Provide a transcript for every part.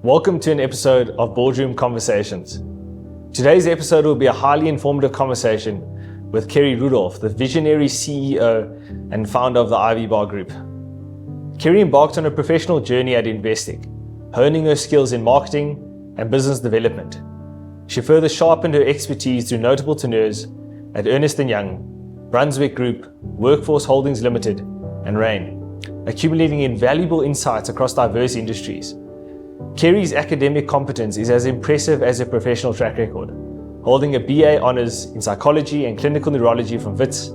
Welcome to an episode of Boardroom Conversations. Today's episode will be a highly informative conversation with Keri Rudolph, the visionary CEO and founder of the Ivy Bar Group. Keri embarked on a professional journey at Investec, honing her skills in marketing and business development. She further sharpened her expertise through notable tenures at Ernst & Young, Brunswick Group, Workforce Holdings Limited, and Rain, accumulating invaluable insights across diverse industries. Keri's academic competence is as impressive as her professional track record, holding a BA Honours in Psychology and Clinical Neurology from WITS,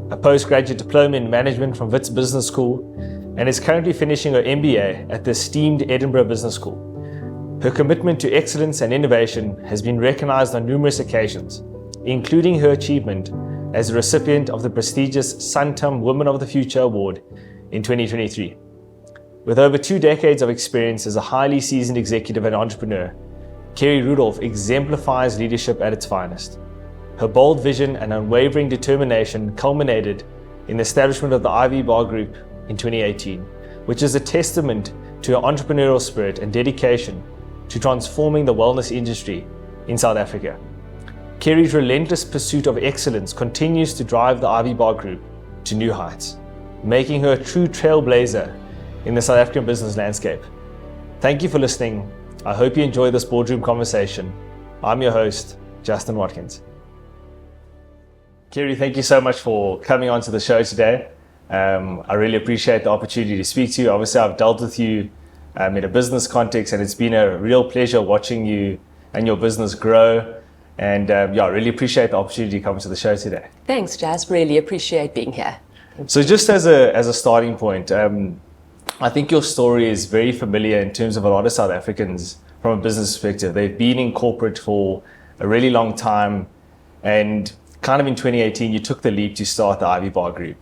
a postgraduate diploma in Management from WITS Business School, and is currently finishing her MBA at the esteemed Edinburgh Business School. Her commitment to excellence and innovation has been recognised on numerous occasions, including her achievement as a recipient of the prestigious Santam Women of the Future Award in 2023. With over 2 decades of experience as a highly seasoned executive and entrepreneur, Keri Rudolph exemplifies leadership at its finest. Her bold vision and unwavering determination culminated in the establishment of the Ivy Bar Group in 2018, which is a testament to her entrepreneurial spirit and dedication to transforming the wellness industry in South Africa. Keri's relentless pursuit of excellence continues to drive the Ivy Bar Group to new heights, making her a true trailblazer in the South African business landscape. Thank you for listening. I hope you enjoy this boardroom conversation. I'm your host, Justin Watkins. Keri, thank you so much for coming onto the show today. I really appreciate the opportunity to speak to you. Obviously, I've dealt with you in a business context, and it's been a real pleasure watching you and your business grow. And I really appreciate the opportunity to come to the show today. Thanks, Jazz. Really appreciate being here. So just as a starting point, I think your story is very familiar in terms of a lot of South Africans from a business perspective. They've been in corporate for a really long time, and kind of in 2018, you took the leap to start the Ivy Bar Group.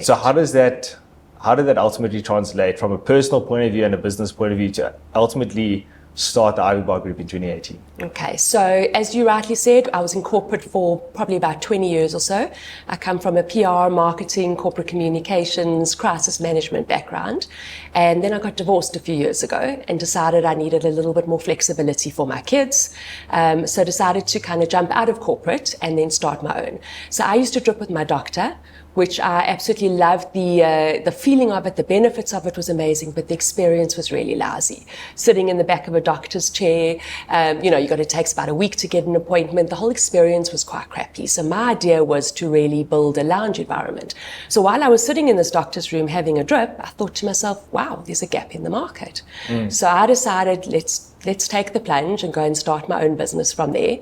So how did that ultimately translate from a personal point of view and a business point of view to ultimately start the Ivy Bar Group in 2018? Okay, so as you rightly said, I was in corporate for probably about 20 years or so. I come from a PR, marketing, corporate communications, crisis management background. And then I got divorced a few years ago and decided I needed a little bit more flexibility for my kids. So decided to kind of jump out of corporate and then start my own. So I used to drip with my doctor, which I absolutely loved. The feeling of it, the benefits of it was amazing, but the experience was really lousy. Sitting in the back of a doctor's chair, it takes about a week to get an appointment. The whole experience was quite crappy. So my idea was to really build a lounge environment. So while I was sitting in this doctor's room having a drip, I thought to myself, wow, there's a gap in the market. So I decided, let's take the plunge and go and start my own business from there.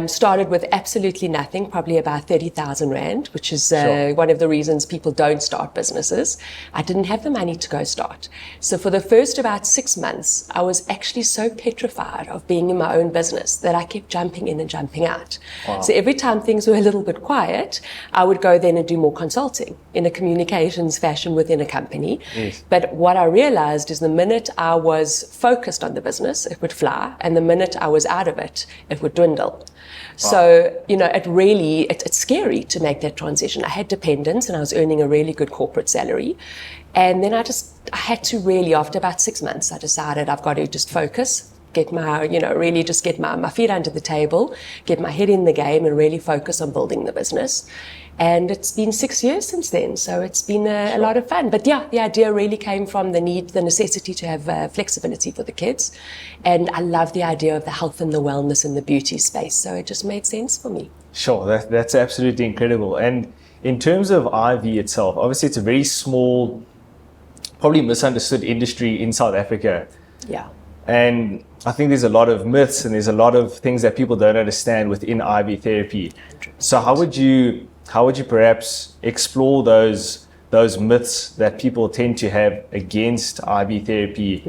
Started with absolutely nothing, probably about 30,000 Rand, which is one of the reasons people don't start businesses. I didn't have the money to go start. So for the first about 6 months, I was actually so petrified of being in my own business that I kept jumping in and jumping out. Wow. So every time things were a little bit quiet, I would go then and do more consulting in a communications fashion within a company. Yes. But what I realized is the minute I was focused on the business, it would fly, and the minute I was out of it, it would dwindle. Wow. So, it's scary to make that transition. I had dependents and I was earning a really good corporate salary. And then I had to really, after about 6 months, I decided I've got to just focus, get my feet under the table, get my head in the game and really focus on building the business. And it's been 6 years since then, so it's been a lot of fun. But the idea really came from the necessity to have flexibility for the kids. And I love the idea of the health and the wellness and the beauty space, so it just made sense for me. Sure, that's absolutely incredible. And in terms of Ivy itself, obviously it's a very small, probably misunderstood industry in South Africa. Yeah. And I think there's a lot of myths and there's a lot of things that people don't understand within Ivy therapy. 100%. So how would you perhaps explore those myths that people tend to have against Ivy therapy,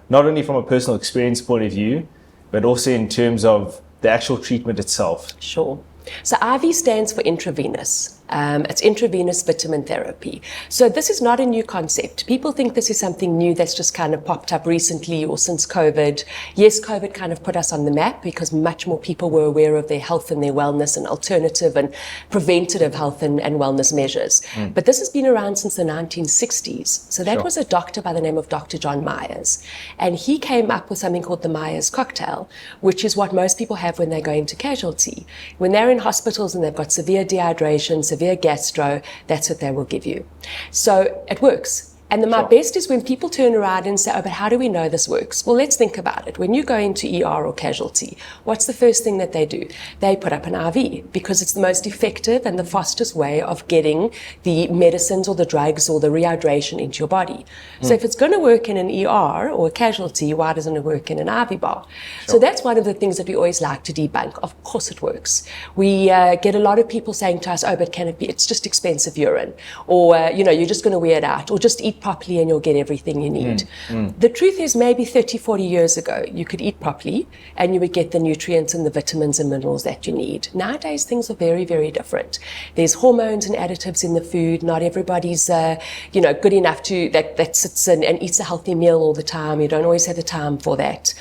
not only from a personal experience point of view, but also in terms of the actual treatment itself? Sure. So IV stands for intravenous. It's intravenous vitamin therapy. So this is not a new concept. People think this is something new that's just kind of popped up recently or since COVID. Yes, COVID kind of put us on the map because much more people were aware of their health and their wellness and alternative and preventative health and wellness measures. But this has been around since the 1960s. So that was a doctor by the name of Dr. John Myers. And he came up with something called the Myers cocktail, which is what most people have when they go into casualty. When they're in hospitals and they've got severe dehydration, severe gastro, that's what they will give you. So it works. And my best is when people turn around and say, oh, but how do we know this works? Well, let's think about it. When you go into ER or casualty, what's the first thing that they do? They put up an IV because it's the most effective and the fastest way of getting the medicines or the drugs or the rehydration into your body. So if it's going to work in an ER or a casualty, why doesn't it work in an IV bar? So that's one of the things that we always like to debunk. Of course it works. We get a lot of people saying to us, oh, but can it be? It's just expensive urine. Or, you're just going to wear it out. Or just eat properly and you'll get everything you need. The truth is maybe 30, 40 years ago, you could eat properly and you would get the nutrients and the vitamins and minerals that you need. Nowadays, things are very, very different. There's hormones and additives in the food. Not everybody's, good enough that sits and eats a healthy meal all the time. You don't always have the time for that.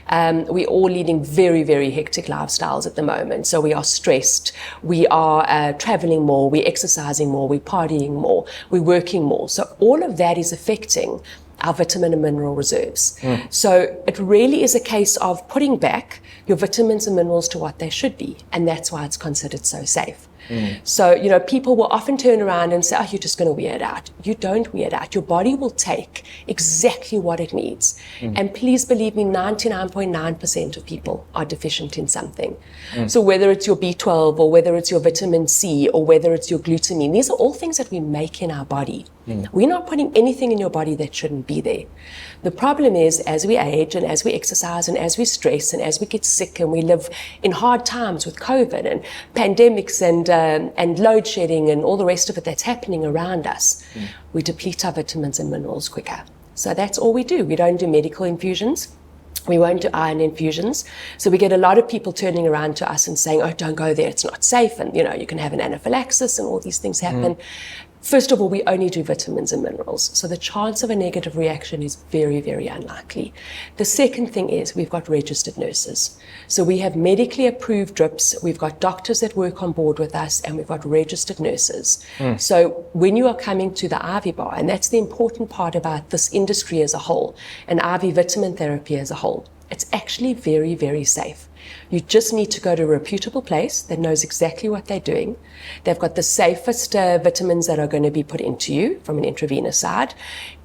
We're all leading very, very hectic lifestyles at the moment. So we are stressed. We are traveling more. We're exercising more. We're partying more. We're working more. So all of that is affecting our vitamin and mineral reserves. So it really is a case of putting back your vitamins and minerals to what they should be. And that's why it's considered so safe. So, people will often turn around and say, oh, you're just going to wear it out. You don't wear it out. Your body will take exactly what it needs. And please believe me, 99.9% of people are deficient in something. So whether it's your B12 or whether it's your vitamin C or whether it's your glutamine, these are all things that we make in our body. We're not putting anything in your body that shouldn't be there. The problem is, as we age and as we exercise and as we stress and as we get sick and we live in hard times with COVID and pandemics and load shedding and all the rest of it that's happening around us, we deplete our vitamins and minerals quicker. So that's all we do. We don't do medical infusions. We won't do iron infusions. So we get a lot of people turning around to us and saying, oh, don't go there, it's not safe. And, you can have an anaphylaxis and all these things happen. First of all, we only do vitamins and minerals. So the chance of a negative reaction is very, very unlikely. The second thing is we've got registered nurses. So we have medically approved drips. We've got doctors that work on board with us and we've got registered nurses. So when you are coming to the IV bar, and that's the important part about this industry as a whole, and IV vitamin therapy as a whole, it's actually very, very safe. You just need to go to a reputable place that knows exactly what they're doing. They've got the safest vitamins that are going to be put into you from an intravenous side.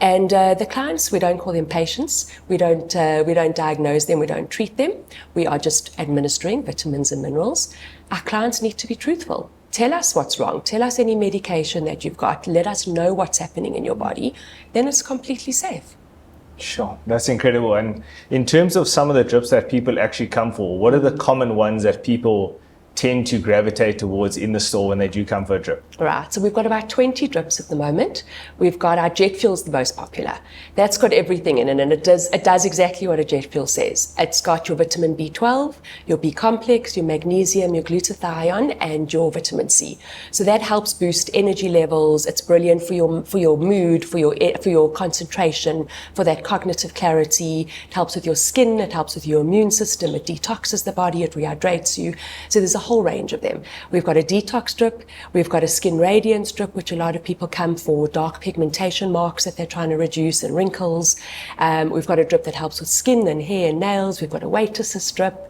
And the clients, we don't call them patients. We don't diagnose them. We don't treat them. We are just administering vitamins and minerals. Our clients need to be truthful. Tell us what's wrong. Tell us any medication that you've got. Let us know what's happening in your body. Then it's completely safe. Sure, that's incredible. And in terms of some of the drips that people actually come for, what are the common ones that people tend to gravitate towards in the store when they do come for a drip? Right, so we've got about 20 drips at the moment. We've got our jet fuel's the most popular. That's got everything in it, and it does exactly what a jet fuel says. It's got your vitamin B12, your B complex, your magnesium, your glutathione, and your vitamin C. So that helps boost energy levels. It's brilliant for your mood, for your concentration, for that cognitive clarity. It helps with your skin. It helps with your immune system. It detoxes the body. It rehydrates you. So there's a whole range of them. We've got a detox drip, we've got a skin radiance drip, which a lot of people come for dark pigmentation marks that they're trying to reduce and wrinkles. We've got a drip that helps with skin and hair and nails. We've got a weight assist drip.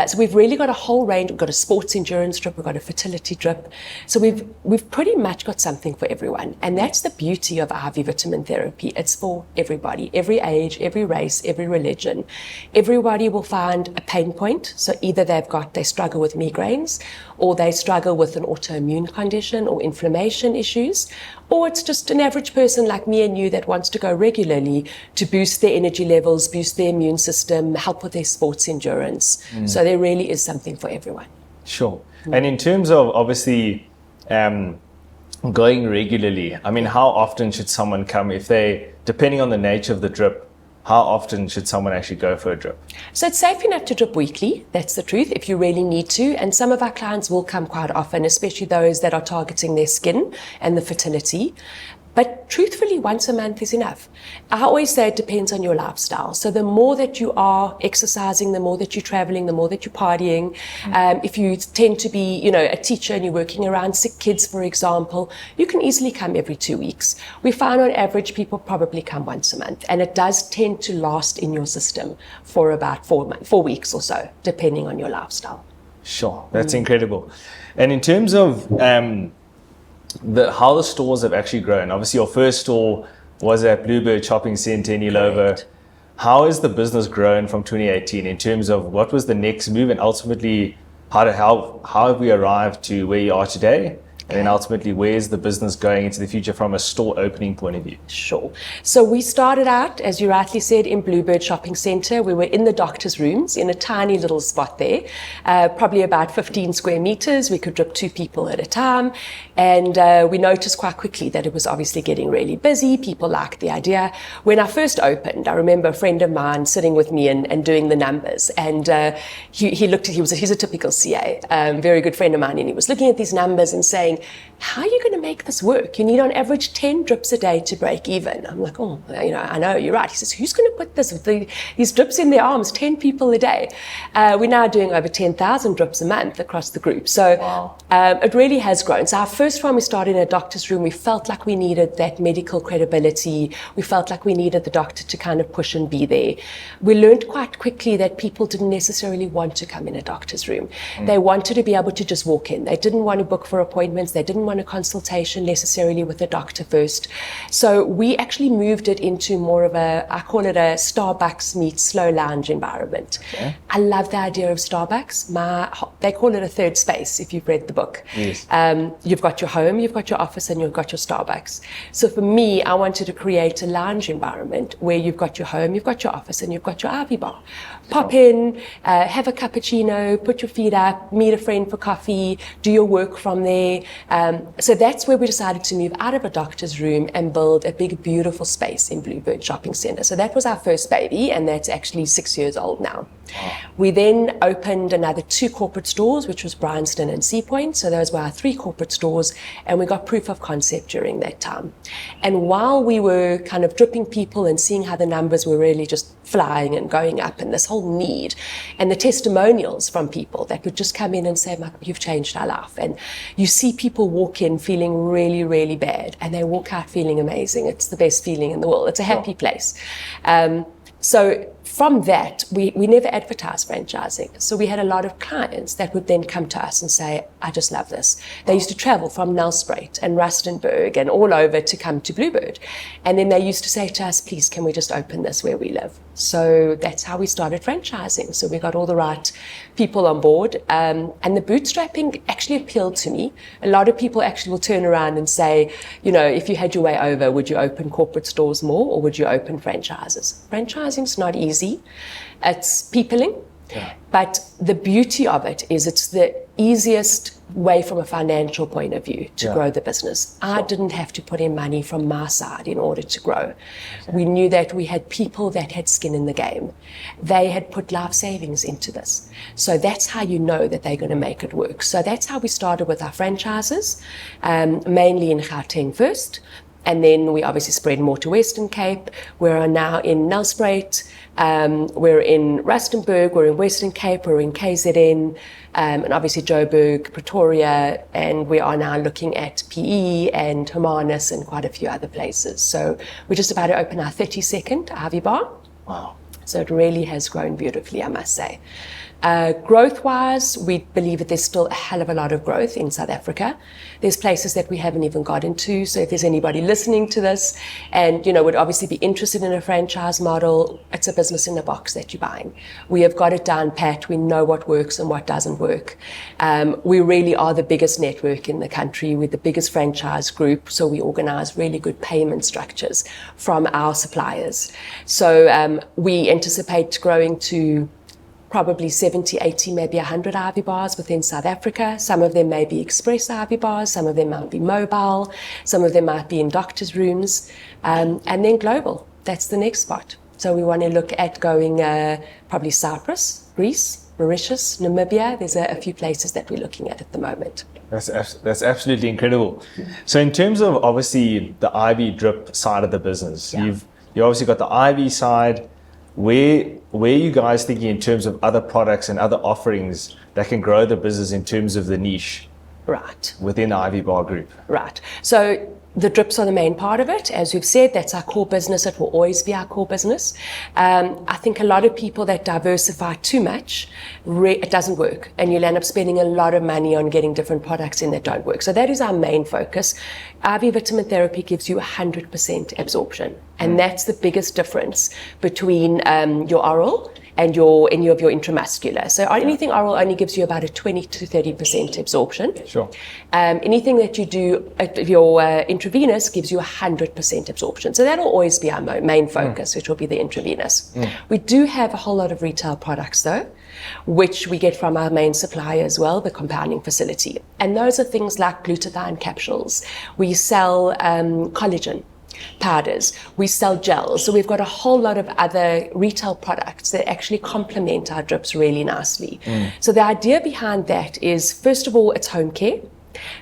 So we've really got a whole range. We've got a sports endurance drip. We've got a fertility drip. So we've pretty much got something for everyone. And that's the beauty of IV vitamin therapy. It's for everybody, every age, every race, every religion. Everybody will find a pain point. So either they struggle with migraine, or they struggle with an autoimmune condition or inflammation issues, or it's just an average person like me and you that wants to go regularly to boost their energy levels, boost their immune system, help with their sports endurance. So there really is something for everyone. Sure. And in terms of obviously going regularly, I mean, how often should someone come if depending on the nature of the drip, how often should someone actually go for a drip? So it's safe enough to drip weekly, that's the truth, if you really need to. And some of our clients will come quite often, especially those that are targeting their skin and the fertility. But truthfully, once a month is enough. I always say it depends on your lifestyle. So the more that you are exercising, the more that you're traveling, the more that you're partying. If you tend to be, a teacher and you're working around sick kids, for example, you can easily come every 2 weeks. We find on average people probably come once a month, and it does tend to last in your system for about 4 weeks or so, depending on your lifestyle. Sure, that's incredible. And in terms of how the stores have actually grown. Obviously, your first store was at Bluebird Shopping Centre in Needlephobia. Correct. How has the business grown from 2018 in terms of what was the next move, and ultimately how have we arrived to where you are today? And then ultimately, where's the business going into the future from a store opening point of view? Sure. So we started out, as you rightly said, in Bluebird Shopping Centre. We were in the doctor's rooms in a tiny little spot there, probably about 15 square meters. We could drip 2 people at a time. And we noticed quite quickly that it was obviously getting really busy. People liked the idea. When I first opened, I remember a friend of mine sitting with me and doing the numbers. And he's a typical CA, very good friend of mine. And he was looking at these numbers and saying, how are you going to make this work? You need on average 10 drips a day to break even. I'm like, I know, you're right. He says, who's going to put these drips in their arms, 10 people a day? We're now doing over 10,000 drips a month across the group. So wow. It really has grown. So our first one, we started in a doctor's room. We felt like we needed that medical credibility. We felt like we needed the doctor to kind of push and be there. We learned quite quickly that people didn't necessarily want to come in a doctor's room. They wanted to be able to just walk in. They didn't want to book for appointments. They didn't want a consultation necessarily with the doctor first. So we actually moved it into more of I call it a Starbucks meets slow lounge environment. Okay. I love the idea of Starbucks. They call it a third space if you've read the book. Yes. You've got your home, you've got your office, and you've got your Starbucks. So for me, I wanted to create a lounge environment where you've got your home, you've got your office, and you've got your Ivy bar. Pop in, have a cappuccino, put your feet up, meet a friend for coffee, do your work from there. So that's where we decided to move out of a doctor's room and build a big, beautiful space in Bluebird Shopping Centre. So that was our first baby, and that's actually 6 years old now. Wow. We then opened another 2 corporate stores, which was Bryanston and Sea Point. So those were our 3 corporate stores, and we got proof of concept during that time. And while we were kind of dripping people and seeing how the numbers were really just flying and going up, and this whole need, and the testimonials from people that would just come in and say, you've changed our life. And you see people walk in feeling really, really bad, and they walk out feeling amazing. It's the best feeling in the world. It's a happy place. So from that, we never advertised franchising. So we had a lot of clients that would then come to us and say, I just love this. They used to travel from Nelspruit and Rustenburg and all over to come to Bluebird. And then they used to say to us, please, can we just open this where we live? So that's how we started franchising. So we got all the right people on board. And the bootstrapping actually appealed to me. A lot of people actually will turn around and say, if you had your way over, would you open corporate stores more, or would you open franchises? Franchising's not easy. It's peopling. Yeah. But the beauty of it is it's the easiest way from a financial point of view to grow the business. I didn't have to put in money from my side in order to grow. Okay. We knew that we had people that had skin in the game. They had put life savings into this. So that's how you know that they're going to make it work. So that's how we started with our franchises, mainly in Gauteng first. And then we obviously spread more to Western Cape. We're now in Nelspruit, we're in Rustenburg, we're in Western Cape, we're in KZN, and obviously Joburg, Pretoria, and we are now looking at PE and Hermanus and quite a few other places. So we're just about to open our 32nd Ivy bar. Wow. So it really has grown beautifully, I must say. Growth-wise, we believe that there's still a hell of a lot of growth in South Africa. There's places that we haven't even got into. So if there's anybody listening to this and, would obviously be interested in a franchise model, it's a business in a box that you're buying. We have got it down pat. We know what works and what doesn't work. We really are the biggest network in the country. We're the biggest franchise group. So we organize really good payment structures from our suppliers. So we anticipate growing to probably 70, 80, maybe 100 Ivy bars within South Africa. Some of them may be express Ivy bars, some of them might be mobile, some of them might be in doctors' rooms, and then global. That's the next spot. So we want to look at going probably Cyprus, Greece, Mauritius, Namibia. There's a few places that we're looking at the moment. That's absolutely incredible. So in terms of obviously the IV drip side of the business, you obviously got the IV side. Where are you guys thinking in terms of other products and other offerings that can grow the business in terms of the niche? Right. Within the IV Bar Group. Right. So the drips are the main part of it. As we've said, that's our core business. It will always be our core business. I think a lot of people that diversify too much, it doesn't work. And you'll end up spending a lot of money on getting different products in that don't work. So that is our main focus. IV vitamin therapy gives you 100% absorption. And that's the biggest difference between your oral and any of your intramuscular. So anything oral only gives you about a 20 to 30% absorption. Sure. Anything that you do at your intravenous gives you 100% absorption. So that'll always be our main focus, which will be the intravenous. We do have a whole lot of retail products though, which we get from our main supplier as well, the compounding facility. And those are things like glutathione capsules. We sell collagen powders, we sell gels. So we've got a whole lot of other retail products that actually complement our drips really nicely. So the idea behind that is, first of all, it's home care.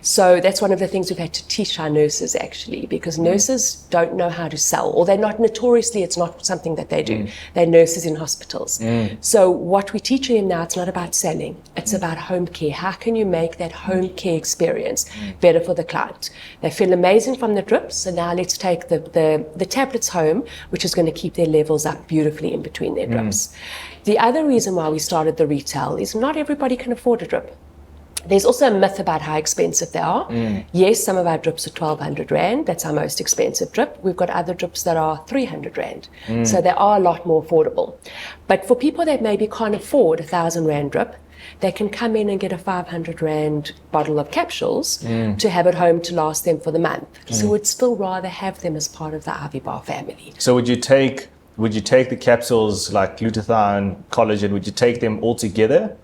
So that's one of the things we've had to teach our nurses actually, because nurses don't know how to sell, or they're not notoriously, it's not something that they do. They're nurses in hospitals. So what we're teaching them now, it's not about selling, it's about home care. How can you make that home care experience better for the client? They feel amazing from the drips, so now let's take the tablets home, which is going to keep their levels up beautifully in between their drips. The other reason why we started the retail is not everybody can afford a drip. There's also a myth about how expensive they are. Yes, some of our drips are 1,200 Rand. That's our most expensive drip. We've got other drips that are 300 Rand. So they are a lot more affordable. But for people that maybe can't afford a 1,000 Rand drip, they can come in and get a 500 Rand bottle of capsules to have at home to last them for the month. So we'd still rather have them as part of the IV Bar family. So would you take the capsules like glutathione, collagen, would you take them all together?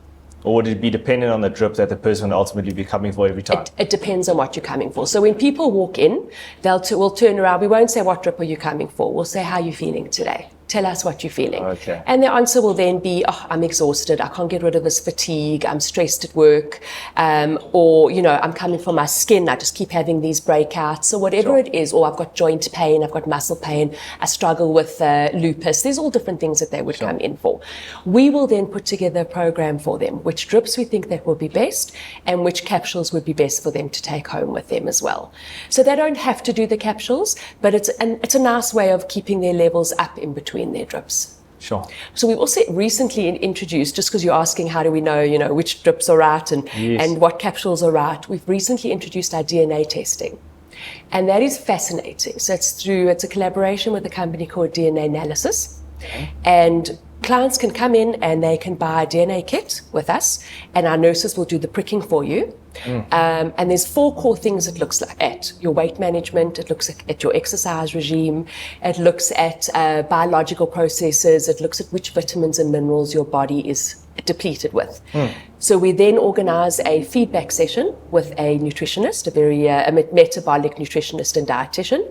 Or would it be dependent on the drip that the person will ultimately be coming for every time? It depends on what you're coming for. So when people walk in, we'll turn around. We won't say, what drip are you coming for? We'll say, how are you feeling today? Tell us what you're feeling. Okay. And the answer will then be, I'm exhausted. I can't get rid of this fatigue. I'm stressed at work. Or, I'm coming for my skin. I just keep having these breakouts. So whatever it is, or I've got joint pain, I've got muscle pain, I struggle with lupus. There's all different things that they would come in for. We will then put together a program for them, which drips we think that will be best and which capsules would be best for them to take home with them as well. So they don't have to do the capsules, but it's a nice way of keeping their levels up in between their drips. Sure. So we've also recently introduced, just because you're asking how do we know, which drips are right and what capsules are right, we've recently introduced our DNA testing. And that is fascinating. So it's a collaboration with a company called DNA Analysis. And clients can come in and they can buy a DNA kit with us, and our nurses will do the pricking for you. And there's 4 core things it looks at: your weight management, it looks at your exercise regime, it looks at biological processes, it looks at which vitamins and minerals your body is depleted with. So we then organize a feedback session with a nutritionist, a metabolic nutritionist and dietitian,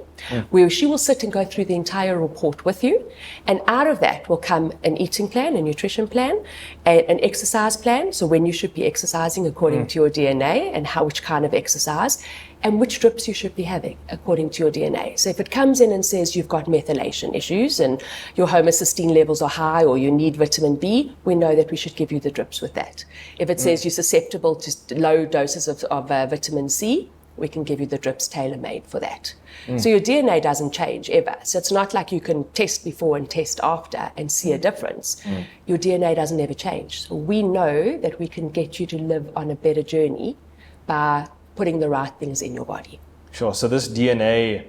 where she will sit and go through the entire report with you. And out of that will come an eating plan, a nutrition plan, an exercise plan. So when you should be exercising according to your DNA and which kind of exercise, and which drips you should be having according to your DNA. So if it comes in and says you've got methylation issues and your homocysteine levels are high or you need vitamin B, we know that we should give you the drips with that. If it says you're susceptible to low doses of vitamin C, we can give you the drips tailor-made for that. So your DNA doesn't change ever. So it's not like you can test before and test after and see a difference. Your DNA doesn't ever change. So we know that we can get you to live on a better journey by putting the right things in your body. Sure. So this DNA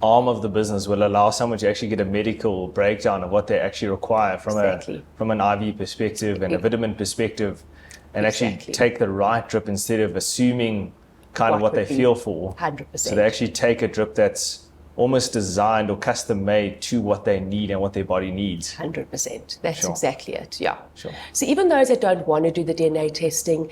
arm of the business will allow someone to actually get a medical breakdown of what they actually require from an IV perspective and a vitamin perspective, and actually take the right drip instead of assuming kind of what they feel for. 100%. So they actually take a drip that's almost designed or custom made to what they need and what their body needs. 100%. That's exactly it. Yeah. Sure. So even those that don't want to do the DNA testing,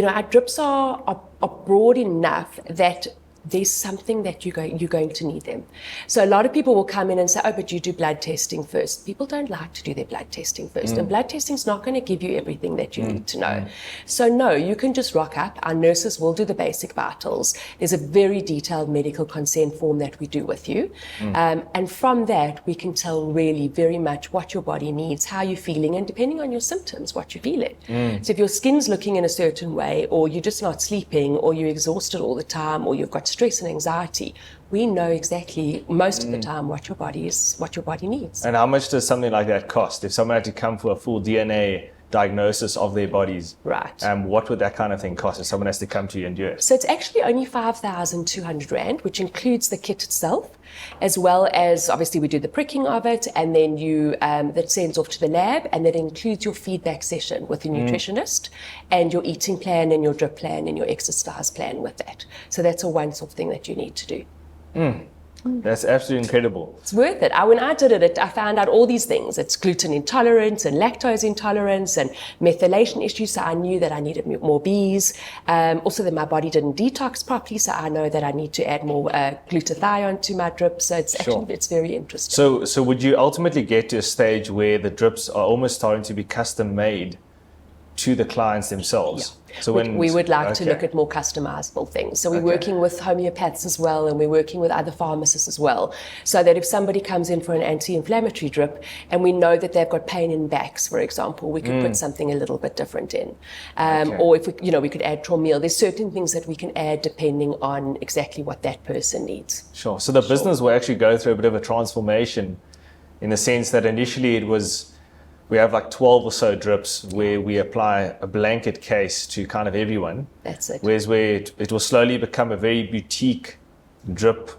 our drips are broad enough that there's something that you're going to need them. So a lot of people will come in and say, oh, but you do blood testing first. People don't like to do their blood testing first. And blood testing is not going to give you everything that you need to know. So no, you can just rock up. Our nurses will do the basic vitals. There's a very detailed medical consent form that we do with you. And from that, we can tell really very much what your body needs, how you're feeling, and depending on your symptoms, what you're feeling. So if your skin's looking in a certain way, or you're just not sleeping, or you're exhausted all the time, or you've got stress and anxiety, we know exactly most of the time what your body needs. And how much does something like that cost? If someone had to come for a full DNA diagnosis of their bodies, right? What would that kind of thing cost if someone has to come to you and do it? So it's actually only 5,200 Rand, which includes the kit itself, as well as obviously we do the pricking of it, and then that sends off to the lab, and that includes your feedback session with the nutritionist, and your eating plan and your drip plan and your exercise plan with that. So that's a once-off thing that you need to do. That's absolutely incredible. It's worth it. When I did it, I found out all these things. It's gluten intolerance and lactose intolerance and methylation issues. So I knew that I needed more Bs. Also that my body didn't detox properly. So I know that I need to add more glutathione to my drip. So it's actually, it's very interesting. So would you ultimately get to a stage where the drips are almost starting to be custom made to the clients themselves? Yeah. So we would like to look at more customizable things. So we're working with homeopaths as well, and we're working with other pharmacists as well, so that if somebody comes in for an anti-inflammatory drip and we know that they've got pain in backs, for example, we could put something a little bit different in. Or if we could add Traumeel. There's certain things that we can add depending on exactly what that person needs. Sure. So the business will actually go through a bit of a transformation, in the sense that initially it was, we have like 12 or so drips where we apply a blanket case to kind of everyone. That's it. Whereas it will slowly become a very boutique drip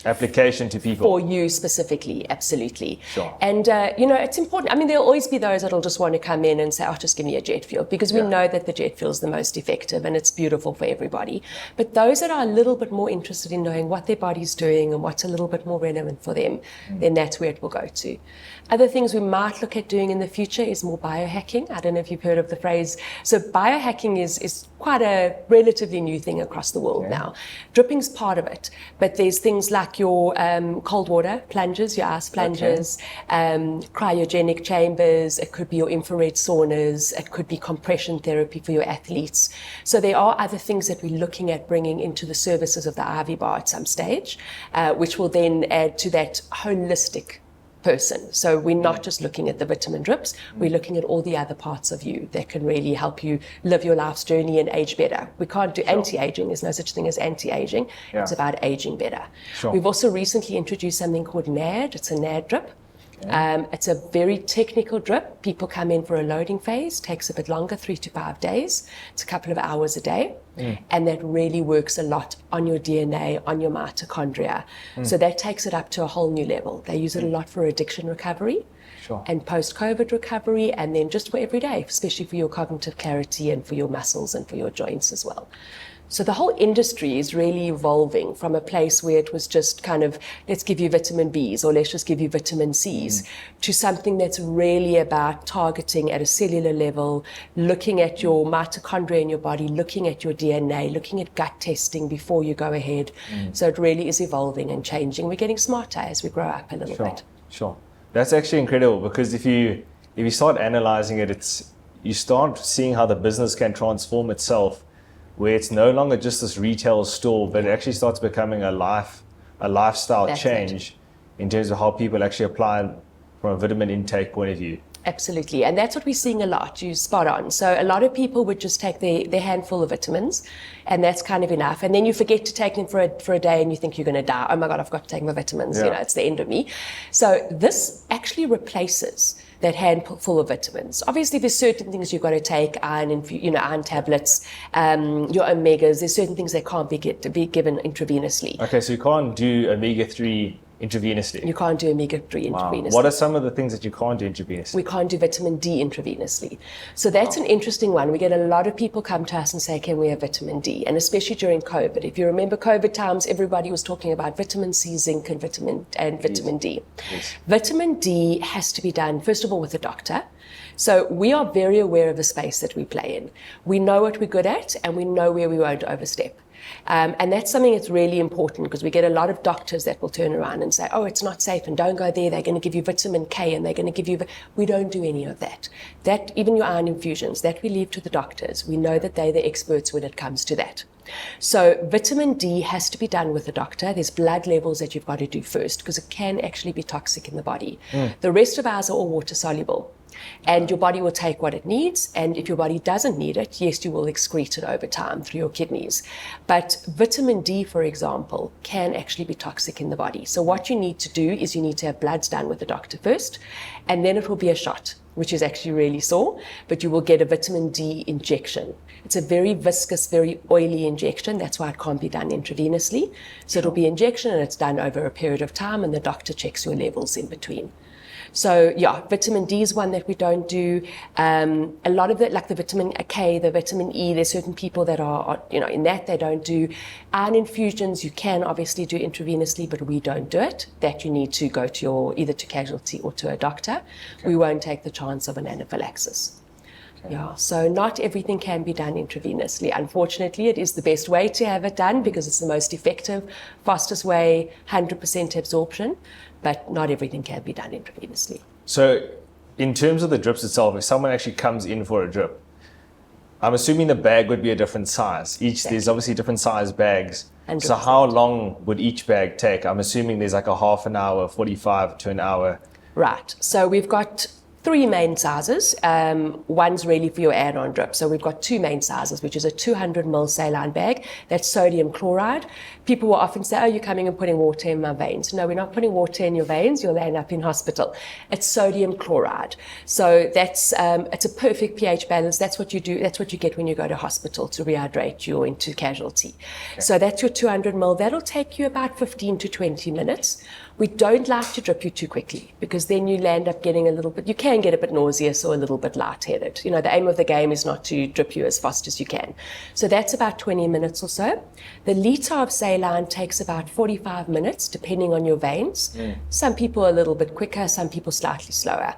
application to people. For you specifically, absolutely. Sure. And, it's important. I mean, there'll always be those that'll just want to come in and say, oh, just give me a jet fuel, because we know that the jet fuel is the most effective and it's beautiful for everybody. But those that are a little bit more interested in knowing what their body's doing and what's a little bit more relevant for them, then that's where it will go to. Other things we might look at doing in the future is more biohacking. I don't know if you've heard of the phrase. So biohacking is quite a relatively new thing across the world now. Dripping's part of it, but there's things like your cold water plunges, your ice plunges, cryogenic chambers. It could be your infrared saunas. It could be compression therapy for your athletes. So there are other things that we're looking at bringing into the services of the Ivy Bar at some stage, which will then add to that holistic person. So we're not just looking at the vitamin drips, we're looking at all the other parts of you that can really help you live your life's journey and age better. We can't do anti-aging. There's no such thing as anti-aging. It's about aging better. We've also recently introduced something called NAD. It's a NAD drip. It's a very technical drip. People come in for a loading phase, takes a bit longer, 3 to 5 days. It's a couple of hours a day. And that really works a lot on your DNA, on your mitochondria. So that takes it up to a whole new level. They use it a lot for addiction recovery and post-COVID recovery, and then just for every day, especially for your cognitive clarity and for your muscles and for your joints as well. So the whole industry is really evolving from a place where it was just kind of, let's give you vitamin Bs or let's just give you vitamin Cs, to something that's really about targeting at a cellular level, looking at your mitochondria in your body, looking at your DNA, looking at gut testing before you go ahead. So it really is evolving and changing. We're getting smarter as we grow up a little bit. Sure. That's actually incredible, because if you start analyzing it, you start seeing how the business can transform itself, where it's no longer just this retail store, but it actually starts becoming a lifestyle change in terms of how people actually apply from a vitamin intake point of view. Absolutely, and that's what we're seeing a lot. You're spot on. So a lot of people would just take their handful of vitamins, and that's kind of enough. And then you forget to take them for a day, and you think you're going to die. Oh my God, I've got to take my vitamins. It's the end of me. So this actually replaces that handful of vitamins. Obviously, there's certain things you've got to take, iron tablets, your omegas. There's certain things that can't be given intravenously. Okay, so you can't do omega-3 intravenously? You can't do omega-3 intravenously. What are some of the things that you can't do intravenously? We can't do vitamin D intravenously. So that's an interesting one. We get a lot of people come to us and say, can we have vitamin D? And especially during COVID. If you remember COVID times, everybody was talking about vitamin C, zinc, and vitamin D. Yes. Vitamin D has to be done, first of all, with a doctor. So we are very aware of the space that we play in. We know what we're good at, and we know where we won't overstep. And that's something that's really important because we get a lot of doctors that will turn around and say, oh, it's not safe and don't go there. They're going to give you vitamin K and they're going to give you... We don't do any of that. That, even your iron infusions, that we leave to the doctors. We know that they're the experts when it comes to that. So vitamin D has to be done with a doctor. There's blood levels that you've got to do first because it can actually be toxic in the body. The rest of ours are all water soluble. And your body will take what it needs, and if your body doesn't need it, yes, you will excrete it over time through your kidneys. But vitamin D, for example, can actually be toxic in the body. So what you need to do is you need to have bloods done with the doctor first, and then it will be a shot, which is actually really sore, but you will get a vitamin D injection. It's a very viscous, very oily injection. That's why it can't be done intravenously. So it'll be injection, and it's done over a period of time, and the doctor checks your levels in between. So yeah, vitamin D is one that we don't do. A lot of it, like the vitamin K, the vitamin E, there's certain people that are in that they don't do. Iron infusions, you can obviously do intravenously, but we don't do it. That you need to go to either to casualty or to a doctor. Okay. We won't take the chance of an anaphylaxis. Okay. Yeah, so not everything can be done intravenously. Unfortunately, it is the best way to have it done because it's the most effective, fastest way, 100% absorption. But not everything can be done intravenously. So in terms of the drips itself, if someone actually comes in for a drip, I'm assuming the bag would be a different size. There's obviously different size bags. 100%. So how long would each bag take? I'm assuming there's like a half an hour, 45 to an hour. Right. So we've got 3 main sizes. One's really for your add-on drip. So we've got 2 main sizes, which is a 200 ml saline bag. That's sodium chloride. People will often say, oh, you're coming and putting water in my veins. No, we're not putting water in your veins. You'll end up in hospital. It's sodium chloride. So that's it's a perfect pH balance. That's what you do. That's what you get when you go to hospital to rehydrate you into casualty. Okay. So that's your 200 ml. That'll take you about 15 to 20 minutes. We don't like to drip you too quickly because then you end up getting a little bit, you can get a bit nauseous or a little bit lightheaded. The aim of the game is not to drip you as fast as you can. So that's about 20 minutes or so. The litre of saline takes about 45 minutes depending on your veins. Some people are a little bit quicker, some people slightly slower.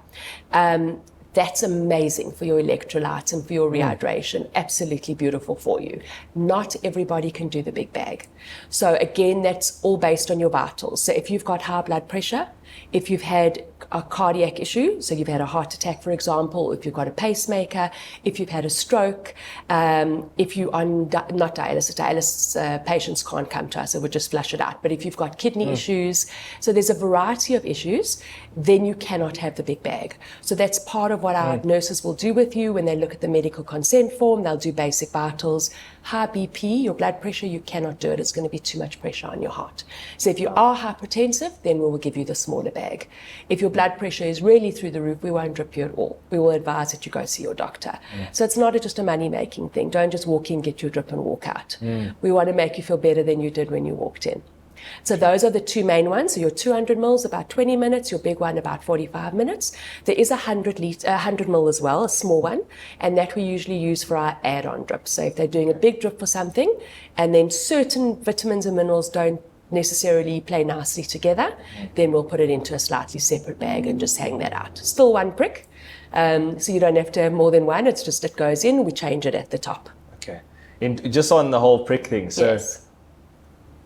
That's amazing for your electrolytes and for your rehydration. Absolutely beautiful for you. Not everybody can do the big bag. So again, that's all based on your vitals. So if you've got high blood pressure, if you've had a cardiac issue, so you've had a heart attack, for example, if you've got a pacemaker, if you've had a stroke, if you're on not dialysis patients can't come to us, so we'll just flush it out. But if you've got kidney issues, so there's a variety of issues, then you cannot have the big bag. So that's part of what our nurses will do with you when they look at the medical consent form. They'll do basic vitals. High BP, your blood pressure, you cannot do it. It's going to be too much pressure on your heart. So if you are hypertensive, then we will give you the smaller bag. If your blood pressure is really through the roof, we won't drip you at all. We will advise that you go see your doctor. So it's not just a money-making thing. Don't just walk in, get your drip and walk out. We want to make you feel better than you did when you walked in. So those are the 2 main ones. So your 200 mils, about 20 minutes, your big one, about 45 minutes. There is a 100 mil as well, a small one, and that we usually use for our add-on drips. So if they're doing a big drip for something, and then certain vitamins and minerals don't necessarily play nicely together, then we'll put it into a slightly separate bag and just hang that out. Still 1 prick, so you don't have to have more than one. It's just, it goes in, we change it at the top. Okay. And just on the whole prick thing, so yes.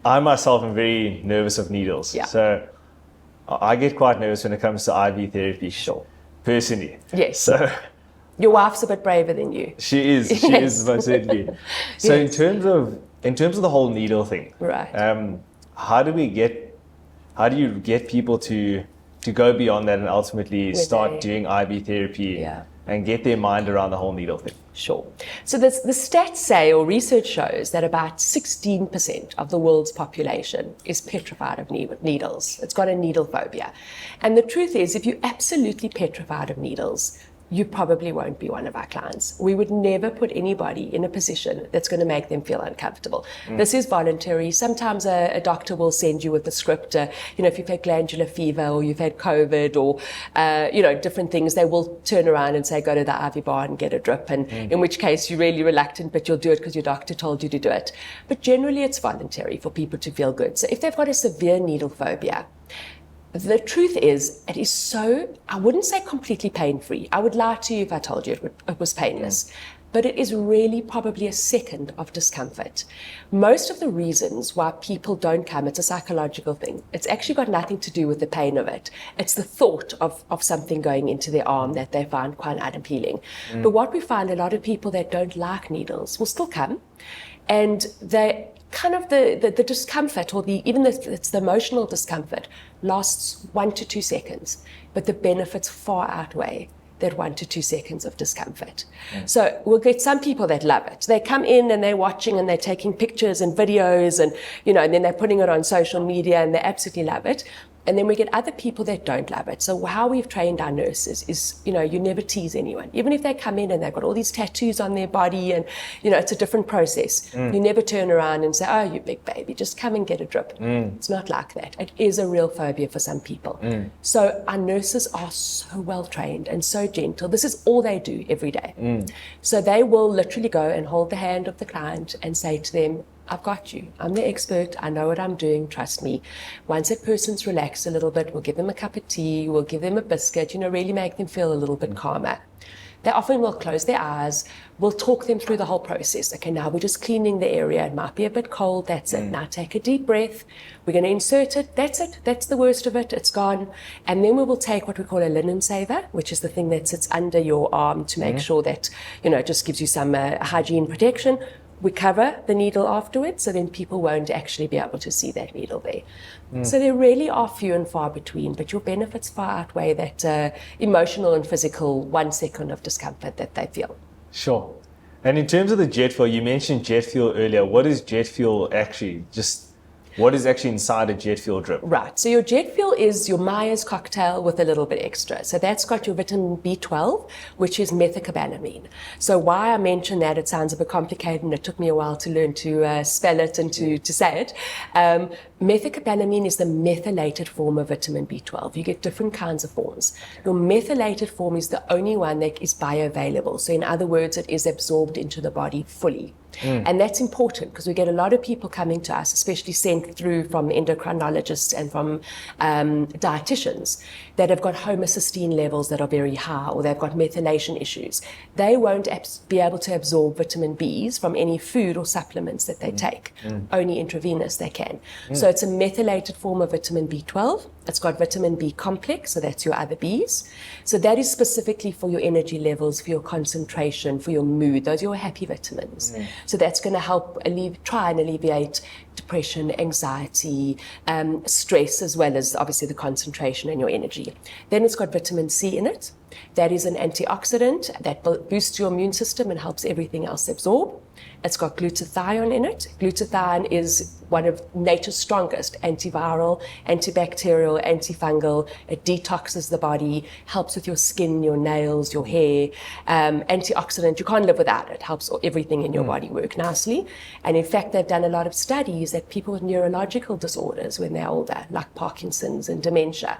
I myself am very nervous of needles. Yeah. So I get quite nervous when it comes to IV therapy. Sure. Personally. Yes. So your wife's a bit braver than you. She is. She yes. is, most certainly. So yes. in terms of the whole needle thing, right? How do you get people to go beyond that and ultimately start doing IV therapy and get their mind around the whole needle thing? Sure. So the stats say, or research shows, that about 16% of the world's population is petrified of needles. It's got a needlephobia. And the truth is, if you're absolutely petrified of needles, you probably won't be one of our clients. We would never put anybody in a position that's going to make them feel uncomfortable. This is voluntary. Sometimes a doctor will send you with a script, if you've had glandular fever or you've had COVID or, different things, they will turn around and say, go to the IV bar and get a drip. And in which case you're really reluctant, but you'll do it because your doctor told you to do it. But generally it's voluntary for people to feel good. So if they've got a severe needle phobia, the truth is, it is so, I wouldn't say completely pain-free. I would lie to you if I told you it was painless. but it is really probably a second of discomfort. Most of the reasons why people don't come, it's a psychological thing. It's actually got nothing to do with the pain of it. It's the thought of something going into their arm that they find quite unappealing. But what we find, a lot of people that don't like needles will still come, and they kind of the discomfort, or it's the emotional discomfort, lasts 1 to 2 seconds, but the benefits far outweigh that 1 to 2 seconds of discomfort. So we'll get some people that love it. They come in and they're watching and they're taking pictures and videos, and and then they're putting it on social media and they absolutely love it. And then we get other people that don't love it. So how we've trained our nurses is, you never tease anyone. Even if they come in and they've got all these tattoos on their body and, it's a different process. You never turn around and say, oh, you big baby, just come and get a drip. It's not like that. It is a real phobia for some people. So our nurses are so well trained and so gentle. This is all they do every day. So they will literally go and hold the hand of the client and say to them, I've got you. I'm the expert. I know what I'm doing. Trust me. Once that person's relaxed a little bit, we'll give them a cup of tea. We'll give them a biscuit, really make them feel a little bit calmer. They often will close their eyes. We'll talk them through the whole process. Okay, now we're just cleaning the area. It might be a bit cold. That's it. Now take a deep breath. We're going to insert it. That's it. That's the worst of it. It's gone. And then we will take what we call a linen saver, which is the thing that sits under your arm to make sure that, it just gives you some hygiene protection. We cover the needle afterwards, so then people won't actually be able to see that needle there. So there really are few and far between, but your benefits far outweigh that emotional and physical 1 second of discomfort that they feel. Sure. And in terms of the jet fuel, you mentioned jet fuel earlier. What is jet fuel actually? What is actually inside a jet fuel drip? Right. So your jet fuel is your Myers cocktail with a little bit extra. So that's got your vitamin B12, which is methylcobalamin. So why I mentioned that, it sounds a bit complicated and it took me a while to learn to spell it and to say it. Methylcobalamin is the methylated form of vitamin B12. You get different kinds of forms. Your methylated form is the only one that is bioavailable. So in other words, it is absorbed into the body fully. And that's important because we get a lot of people coming to us, especially sent through from endocrinologists and from dietitians, that have got homocysteine levels that are very high, or they've got methylation issues. They won't be able to absorb vitamin Bs from any food or supplements that they take. Only intravenous they can. So it's a methylated form of vitamin B12. It's got vitamin B complex, so that's your other Bs. So that is specifically for your energy levels, for your concentration, for your mood. Those are your happy vitamins. So that's going to help try and alleviate depression, anxiety, stress, as well as obviously the concentration and your energy. Then it's got vitamin C in it. That is an antioxidant that boosts your immune system and helps everything else absorb. It's got glutathione in it. Glutathione is one of nature's strongest antiviral, antibacterial, antifungal. It detoxes the body, helps with your skin, your nails, your hair. Antioxidant, you can't live without it. Helps everything in your body work nicely. And in fact, they've done a lot of studies that people with neurological disorders when they're older, like Parkinson's and dementia,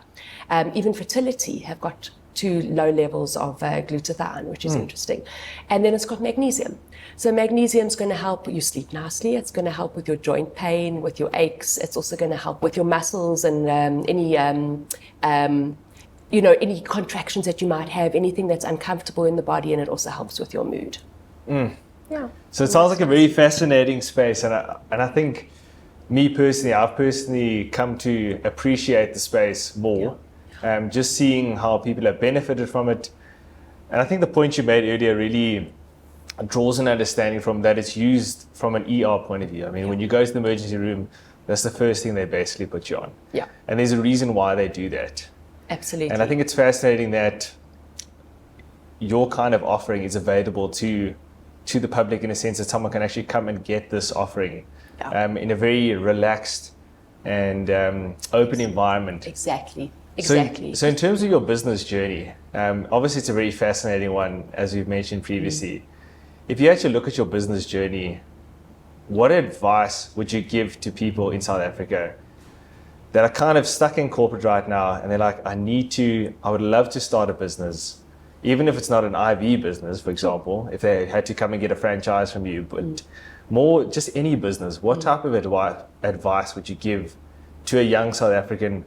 even fertility, have got to low levels of glutathione, which is interesting. And then it's got magnesium. So magnesium is going to help you sleep nicely. It's going to help with your joint pain, with your aches. It's also going to help with your muscles and any contractions that you might have, anything that's uncomfortable in the body, and it also helps with your mood. Yeah. So it sounds like a very fascinating space, and I think I've personally come to appreciate the space more. Just seeing how people have benefited from it. And I think the point you made earlier really draws an understanding from that it's used from an ER point of view. I mean, when you go to the emergency room, that's the first thing they basically put you on. Yeah. And there's a reason why they do that. Absolutely. And I think it's fascinating that your kind of offering is available to the public in a sense that someone can actually come and get this offering in a very relaxed and open environment. Exactly. So in terms of your business journey, obviously it's a very fascinating one, as we've mentioned previously. If you had to look at your business journey, what advice would you give to people in South Africa that are kind of stuck in corporate right now and they're like, I would love to start a business, even if it's not an IV business, for example, if they had to come and get a franchise from you, but more just any business, what type of advice would you give to a young South African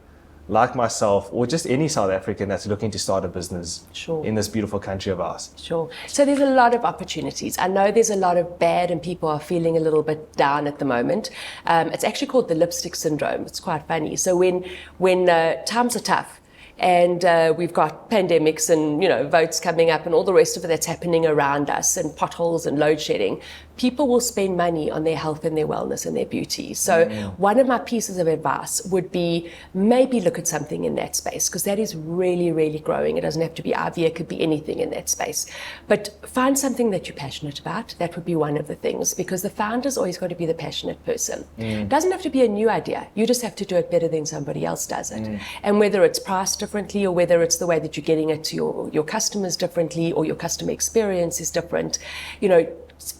like myself, or just any South African that's looking to start a business Sure. in this beautiful country of ours? Sure. So there's a lot of opportunities. I know there's a lot of bad and people are feeling a little bit down at the moment. It's actually called the lipstick syndrome. It's quite funny. So when times are tough, and we've got pandemics and votes coming up and all the rest of it that's happening around us, and potholes and load shedding, people will spend money on their health and their wellness and their beauty. So one of my pieces of advice would be maybe look at something in that space, because that is really, really growing. It doesn't have to be IV, it could be anything in that space. But find something that you're passionate about. That would be one of the things, because the founder's always got to be the passionate person. It doesn't have to be a new idea. You just have to do it better than somebody else does it. And whether it's priced differently, or whether it's the way that you're getting it to your customers differently, or your customer experience is different,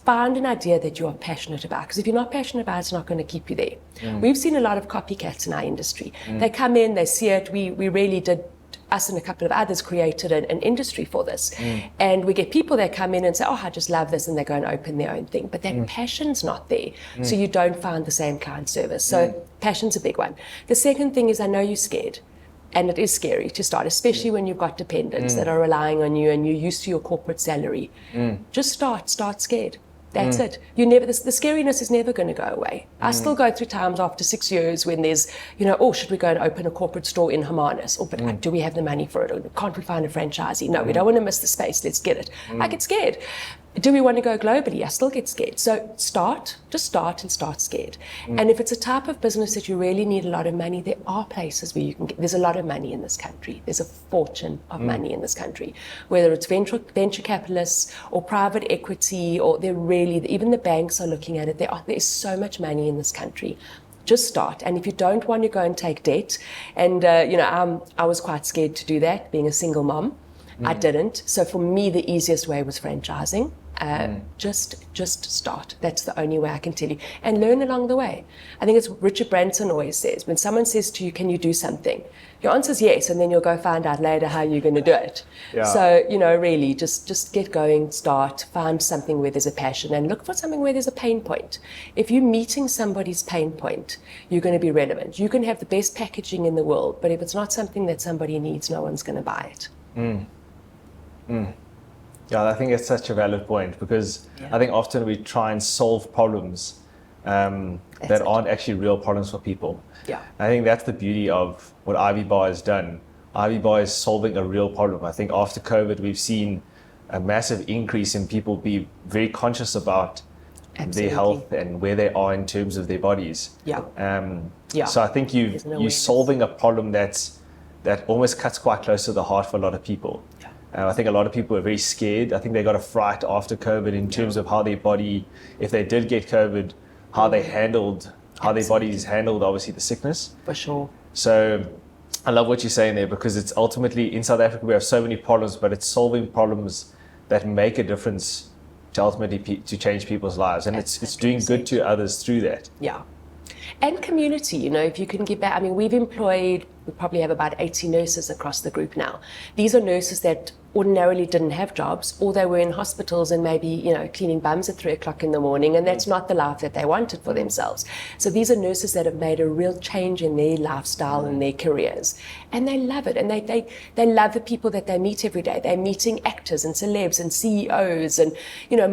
find an idea that you are passionate about, because if you're not passionate about it, it's not going to keep you there. We've seen a lot of copycats in our industry. They come in, they see it. We really did, us and a couple of others created an industry for this. And we get people that come in and say, oh, I just love this, and they go and open their own thing. But that passion's not there. So you don't find the same client service. So passion's a big one. The second thing is, I know you're scared. And it is scary to start, especially when you've got dependents that are relying on you and you're used to your corporate salary. Just start scared. That's it. You never. The scariness is never going to go away. I still go through times after 6 years when there's, oh, should we go and open a corporate store in Hermanus? Or, but do we have the money for it? Or can't we find a franchisee? No, we don't want to miss the space. Let's get it. I get scared. Do we want to go globally? I still get scared. So just start and start scared. And if it's a type of business that you really need a lot of money, there are places where you can get, there's a lot of money in this country. There's a fortune of money in this country, whether it's venture capitalists or private equity, or even the banks are looking at it. There is so much money in this country. Just start. And if you don't want to go and take debt, and I was quite scared to do that, being a single mom. I didn't. So for me, the easiest way was franchising. Just start. That's the only way I can tell you. And learn along the way. I think it's Richard Branson always says, when someone says to you, can you do something? Your answer is yes, and then you'll go find out later how you're going to do it. Yeah. So, really, just get going, start, find something where there's a passion, and look for something where there's a pain point. If you're meeting somebody's pain point, you're going to be relevant. You can have the best packaging in the world, but if it's not something that somebody needs, no one's going to buy it. Yeah, I think it's such a valid point, because I think often we try and solve problems that aren't actually real problems for people. Yeah. I think that's the beauty of what Ivy Bar has done. Ivy Bar is solving a real problem. I think after COVID, we've seen a massive increase in people be very conscious about their health and where they are in terms of their bodies. Yeah. So I think you're solving a problem that almost cuts quite close to the heart for a lot of people. I think a lot of people are very scared. I think they got a fright after COVID in terms of how their body, if they did get COVID, how their bodies handled obviously the sickness. For sure. So I love what you're saying there, because it's ultimately, in South Africa we have so many problems, but it's solving problems that make a difference to ultimately to change people's lives, and it's doing good to others through that. Yeah. And community, if you can give back. I mean, we probably have about 80 nurses across the group now. These are nurses that ordinarily didn't have jobs, or they were in hospitals and maybe, cleaning bums at 3 o'clock in the morning, and that's not the life that they wanted for themselves. So these are nurses that have made a real change in their lifestyle and their careers, and they love it, and they love the people that they meet every day. They're meeting actors and celebs and CEOs and,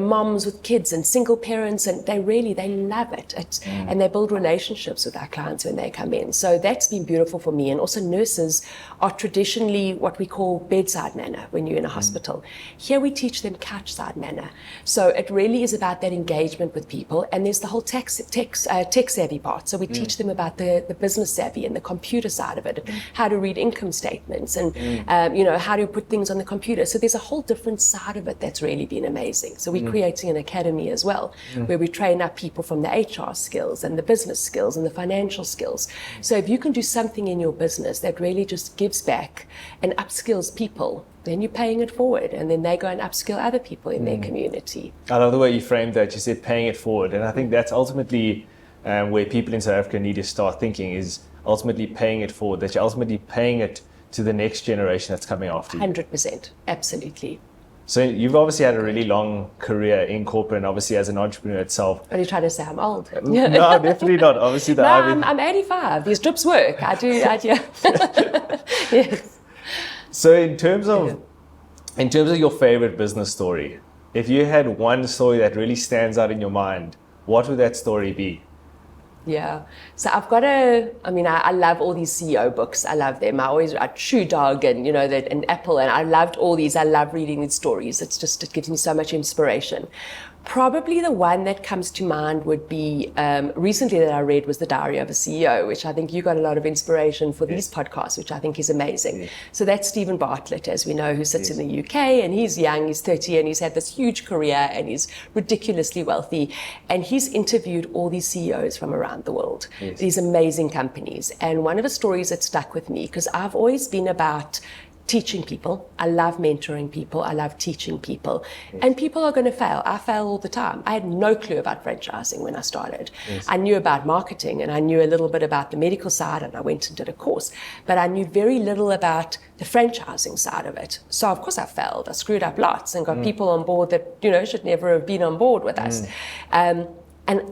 moms with kids and single parents, and they love it. And they build relationships with our clients when they come in. So that's been beautiful for me. And also, nurses are traditionally what we call bedside manner when you're in a hospital. Here we teach them couchside manner. So it really is about that engagement with people. And there's the whole tech savvy part. So we teach them about the business savvy and the computer side of it, how to read income statements and how to put things on the computer. So there's a whole different side of it that's really been amazing. So we're creating an academy as well, where we train up people from the HR skills and the business skills and the financial skills. So if you can do something in your business that really just gives back and upskills people, then you're paying it forward, and then they go and upskill other people in their community. I love the way you framed that. You said paying it forward, and I think that's ultimately where people in South Africa need to start thinking, is ultimately paying it forward, that you're ultimately paying it to the next generation that's coming after you. 100%, absolutely. So you've obviously had a really long career in corporate and obviously as an entrepreneur itself. Are you trying to say I'm old? No, definitely not. Obviously, No, I'm 85. These drips work. I do. Yes. So in terms of your favorite business story, if you had one story that really stands out in your mind, what would that story be? Yeah. So I love all these CEO books. I love them. I always read Shoe Dog and, and Apple, and I loved all these. I love reading these stories. It gives me so much inspiration. Probably the one that comes to mind would be recently that I read was The Diary of a CEO, which I think you got a lot of inspiration for these podcasts, which I think is amazing. Yes. So that's Stephen Bartlett, as we know, who sits in the UK, and he's young, he's 30, and he's had this huge career, and he's ridiculously wealthy. And he's interviewed all these CEOs from around the world, these amazing companies. And one of the stories that stuck with me, because I've always been about teaching people. I love mentoring people. I love teaching people. Yes. And people are going to fail. I fail all the time. I had no clue about franchising when I started. Yes. I knew about marketing and I knew a little bit about the medical side and I went and did a course. But I knew very little about the franchising side of it. So of course I failed. I screwed up lots and got people on board that, should never have been on board with us. And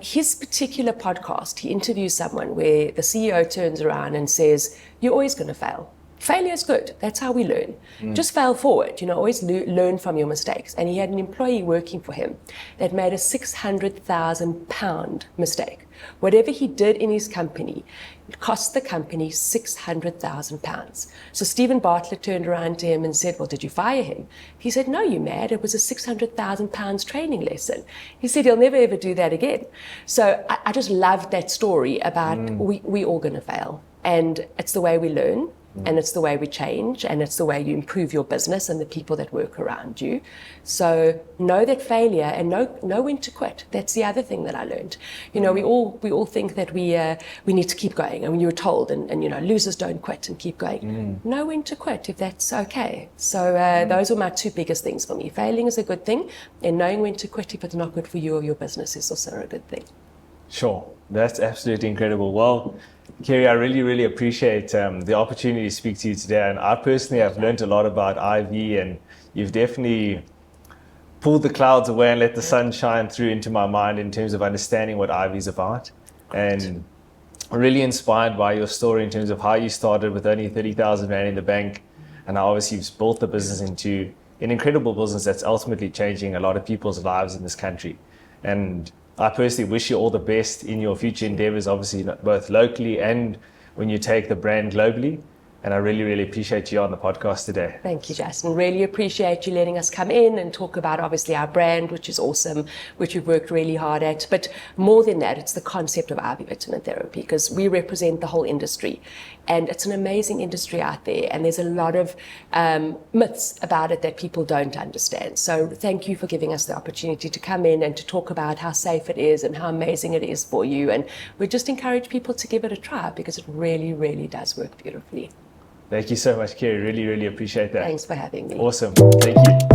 his particular podcast, he interviews someone where the CEO turns around and says, "You're always going to fail. Failure is good. That's how we learn. Just fail forward. Always learn from your mistakes." And he had an employee working for him that made a £600,000 mistake. Whatever he did in his company, it cost the company £600,000. So Stephen Bartlett turned around to him and said, "Well, did you fire him?" He said, "No, you mad. It was a £600,000 training lesson." He said he'll never ever do that again. So I just loved that story about we all going to fail. And it's the way we learn. And it's the way we change, and it's the way you improve your business and the people that work around you. So know that failure and know when to quit. That's the other thing that I learned. We all think that we need to keep going, and when you were told, and losers don't quit and keep going. Know when to quit if that's okay. So those were my two biggest things for me. Failing is a good thing, and knowing when to quit if it's not good for you or your business is also a good thing. Sure, that's absolutely incredible. Well, Keri, I really, really appreciate the opportunity to speak to you today. And I personally have learned a lot about IV, and you've definitely pulled the clouds away and let the sun shine through into my mind in terms of understanding what IV is about. And really inspired by your story in terms of how you started with only 30,000 Rand in the bank, and how obviously you've built the business into an incredible business that's ultimately changing a lot of people's lives in this country. And I personally wish you all the best in your future endeavors, obviously both locally and when you take the brand globally. And I really, really appreciate you on the podcast today. Thank you, Justin. Really appreciate you letting us come in and talk about obviously our brand, which is awesome, which we've worked really hard at. But more than that, it's the concept of IV vitamin therapy, because we represent the whole industry. And it's an amazing industry out there. And there's a lot of myths about it that people don't understand. So thank you for giving us the opportunity to come in and to talk about how safe it is and how amazing it is for you. And we just encourage people to give it a try, because it really, really does work beautifully. Thank you so much, Keri. Really, really appreciate that. Thanks for having me. Awesome. Thank you.